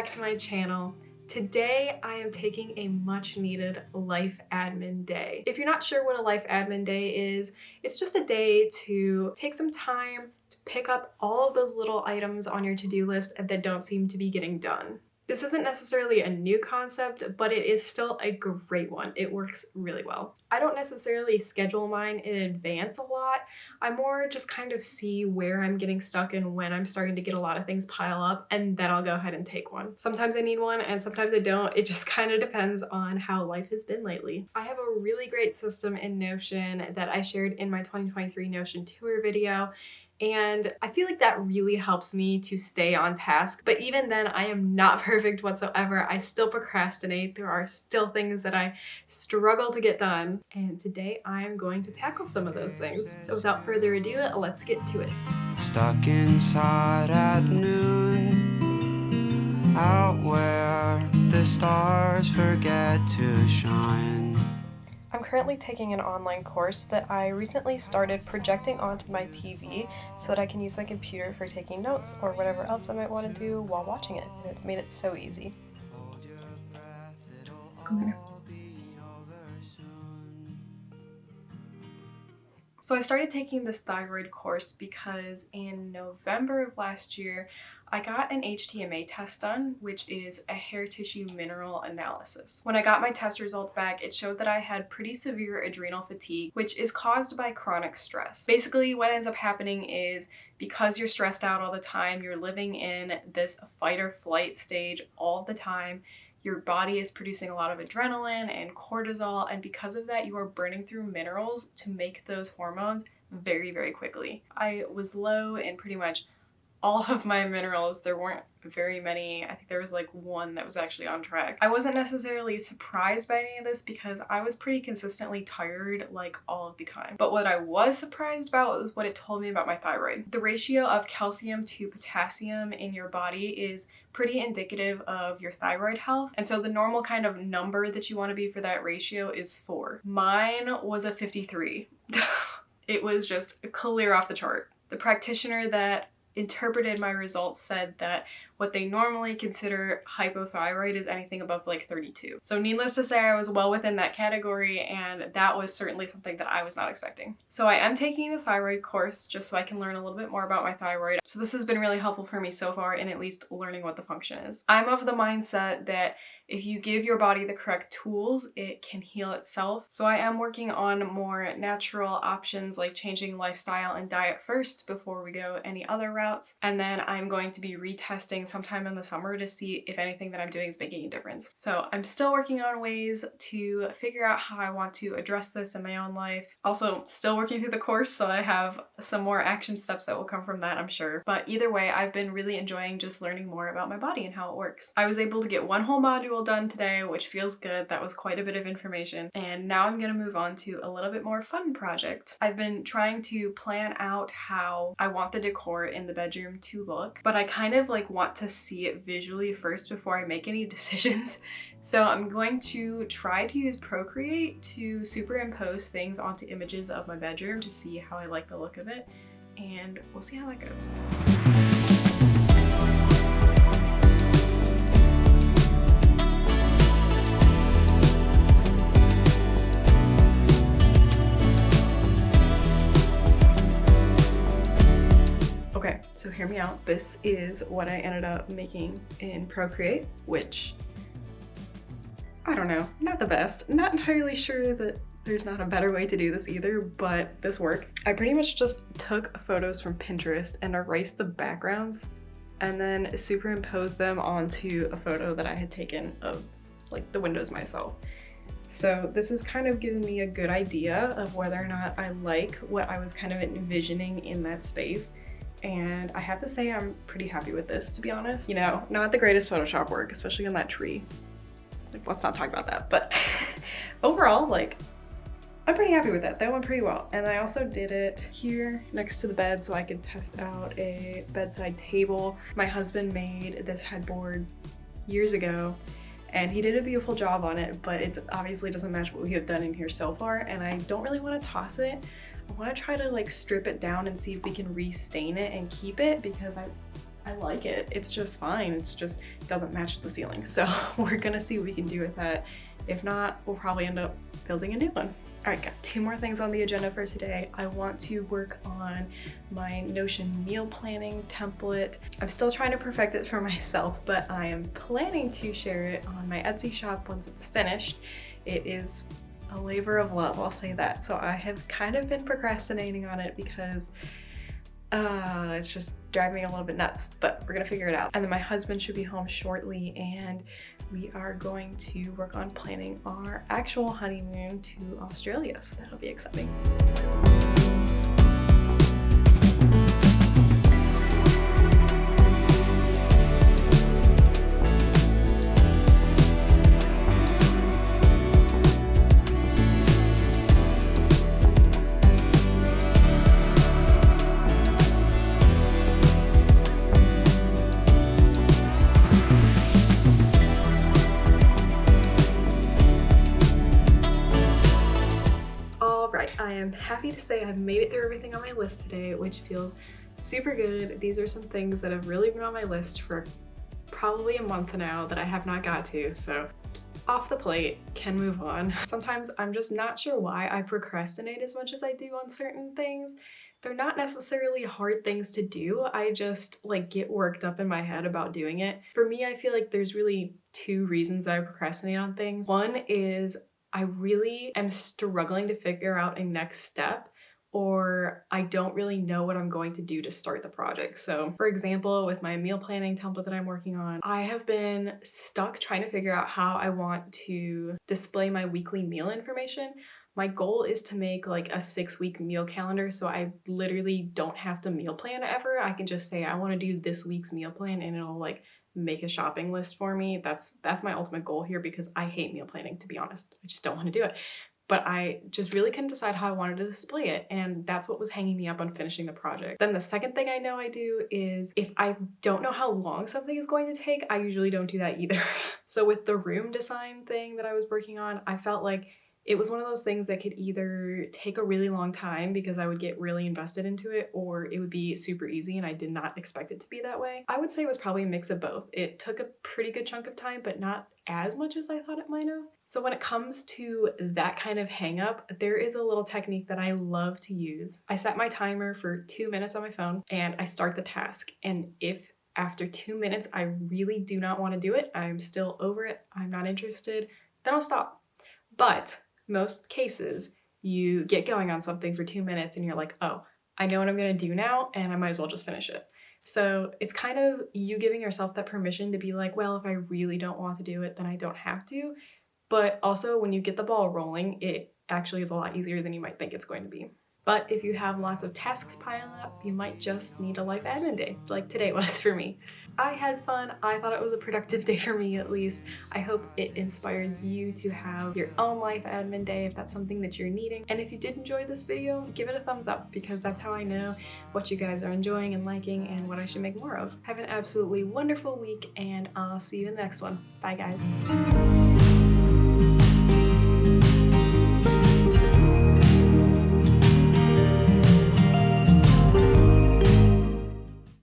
back to my channel. Today I am taking a much needed life admin day. If you're not sure what a life admin day is, it's just a day to take some time to pick up all of those little items on your to-do list that don't seem to be getting done. This isn't necessarily a new concept, but it is still a great one. It works really well. I don't necessarily schedule mine in advance a lot. I more just kind of see where I'm getting stuck and when I'm starting to get a lot of things pile up, and then I'll go ahead and take one. Sometimes I need one and sometimes I don't. It just kind of depends on how life has been lately. I have a really great system in Notion that I shared in my 2023 Notion tour video. And I feel like that really helps me to stay on task. But even then, I am not perfect whatsoever. I still procrastinate. There are still things that I struggle to get done. And today I am going to tackle some of those things. So without further ado, let's get to it. Stuck inside at noon, out where the stars forget to shine. I'm currently taking an online course that I recently started projecting onto my TV so that I can use my computer for taking notes or whatever else I might want to do while watching it, and it's made it so easy. Come here. So I started taking this thyroid course because in November of last year, I got an HTMA test done, which is a hair tissue mineral analysis. When I got my test results back, it showed that I had pretty severe adrenal fatigue, which is caused by chronic stress. Basically, what ends up happening is because you're stressed out all the time, you're living in this fight or flight stage all the time, your body is producing a lot of adrenaline and cortisol, and because of that, you are burning through minerals to make those hormones very, very quickly. I was low in pretty much all of my minerals. There weren't very many. I think there was like one that was actually on track. I wasn't necessarily surprised by any of this because I was pretty consistently tired like all of the time. But what I was surprised about was what it told me about my thyroid. The ratio of calcium to potassium in your body is pretty indicative of your thyroid health. And so the normal kind of number that you want to be for that ratio is 4. Mine was a 53. It was just clear off the chart. The practitioner that interpreted my results said that what they normally consider hypothyroid is anything above like 32. So needless to say, I was well within that category, and that was certainly something that I was not expecting. So I am taking the thyroid course just so I can learn a little bit more about my thyroid. So this has been really helpful for me so far in at least learning what the function is. I'm of the mindset that if you give your body the correct tools, it can heal itself. So I am working on more natural options like changing lifestyle and diet first before we go any other routes. And then I'm going to be retesting sometime in the summer to see if anything that I'm doing is making a difference. So I'm still working on ways to figure out how I want to address this in my own life. Also still working through the course, so I have some more action steps that will come from that, I'm sure. But either way, I've been really enjoying just learning more about my body and how it works. I was able to get one whole module done today, which feels good. That was quite a bit of information. And now I'm gonna move on to a little bit more fun project. I've been trying to plan out how I want the decor in the bedroom to look, but I kind of like want to see it visually first before I make any decisions. So I'm going to try to use Procreate to superimpose things onto images of my bedroom to see how I like the look of it, and we'll see how that goes. Okay, so hear me out. This is what I ended up making in Procreate, which, I don't know, not the best. Not entirely sure that there's not a better way to do this either, but this worked. I pretty much just took photos from Pinterest and erased the backgrounds and then superimposed them onto a photo that I had taken of like the windows myself. So this is kind of giving me a good idea of whether or not I like what I was kind of envisioning in that space. And I have to say I'm pretty happy with this, to be honest. You know, not the greatest Photoshop work, especially on that tree. Like, let's not talk about that, but overall, like, I'm pretty happy with that. That went pretty well. And I also did it here next to the bed so I could test out a bedside table. My husband made this headboard years ago, and he did a beautiful job on it, but it obviously doesn't match what we have done in here so far, and I don't really want to toss it. I want to try to like strip it down and see if we can restain it and keep it, because I I like it. It's just fine. It's just doesn't match the ceiling. So we're gonna see what we can do with that. If not, we'll probably end up building a new one. All right, got 2 more things on the agenda for today. I want to work on my Notion meal planning template. I'm still trying to perfect it for myself, but I am planning to share it on my Etsy shop once it's finished. It is a labor of love, I'll say that. So I have kind of been procrastinating on it because it's just driving me a little bit nuts, but we're gonna figure it out. And then my husband should be home shortly, and we are going to work on planning our actual honeymoon to Australia, so that'll be exciting. I am happy to say I've made it through everything on my list today, which feels super good. These are some things that have really been on my list for probably a month now that I have not got to, so off the plate, can move on. Sometimes I'm just not sure why I procrastinate as much as I do on certain things. They're not necessarily hard things to do, I just like get worked up in my head about doing it. For me, I feel like there's really 2 reasons that I procrastinate on things. One is I really am struggling to figure out a next step, or I don't really know what I'm going to do to start the project. So for example, with my meal planning template that I'm working on, I have been stuck trying to figure out how I want to display my weekly meal information. My goal is to make like a 6-week meal calendar, so I literally don't have to meal plan ever. I can just say I want to do this week's meal plan and it'll like make a shopping list for me. That's my ultimate goal here, because I hate meal planning, to be honest. I just don't want to do it. But I just really couldn't decide how I wanted to display it, and that's what was hanging me up on finishing the project. Then the second thing I know I do is if I don't know how long something is going to take, I usually don't do that either. So with the room design thing that I was working on, I felt like it was one of those things that could either take a really long time because I would get really invested into it, or it would be super easy and I did not expect it to be that way. I would say it was probably a mix of both. It took a pretty good chunk of time, but not as much as I thought it might have. So when it comes to that kind of hang up, there is a little technique that I love to use. I set my timer for 2 minutes on my phone and I start the task. And if after 2 minutes I really do not want to do it, I'm still over it, I'm not interested, then I'll stop. But most cases, you get going on something for 2 minutes and you're like, oh, I know what I'm gonna do now and I might as well just finish it. So it's kind of you giving yourself that permission to be like, well, if I really don't want to do it, then I don't have to. But also when you get the ball rolling, it actually is a lot easier than you might think it's going to be. But if you have lots of tasks piling up, you might just need a life admin day, like today was for me. I had fun. I thought it was a productive day for me, at least. I hope it inspires you to have your own life admin day if that's something that you're needing. And if you did enjoy this video, give it a thumbs up, because that's how I know what you guys are enjoying and liking and what I should make more of. Have an absolutely wonderful week, and I'll see you in the next one. Bye, guys.